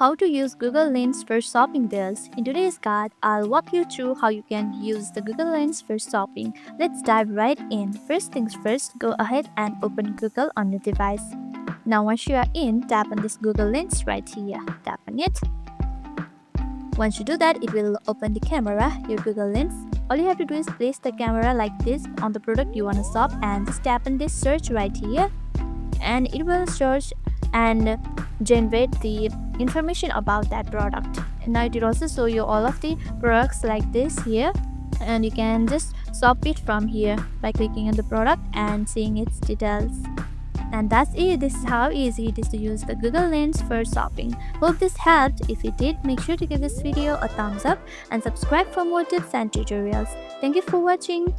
how to use Google Lens for shopping deals. In today's guide, I'll walk you through how you can use the Google Lens for shopping. Let's dive right in. First things first, go ahead and open Google on your device. Now once you are in, tap on this Google Lens right here. Tap on it. Once you do that, it will open the camera, your Google Lens. All you have to do is place the camera like this on the product you want to shop and just tap on this search right here, and it will search and generate the information about that product. And now it will also show you all of the products like this here, and you can just shop it from here by clicking on the product and seeing its details. And that's it. This is how easy it is to use the Google Lens for shopping. Hope this helped. If it did, make sure to give this video a thumbs up and subscribe for more tips and tutorials. Thank you for watching.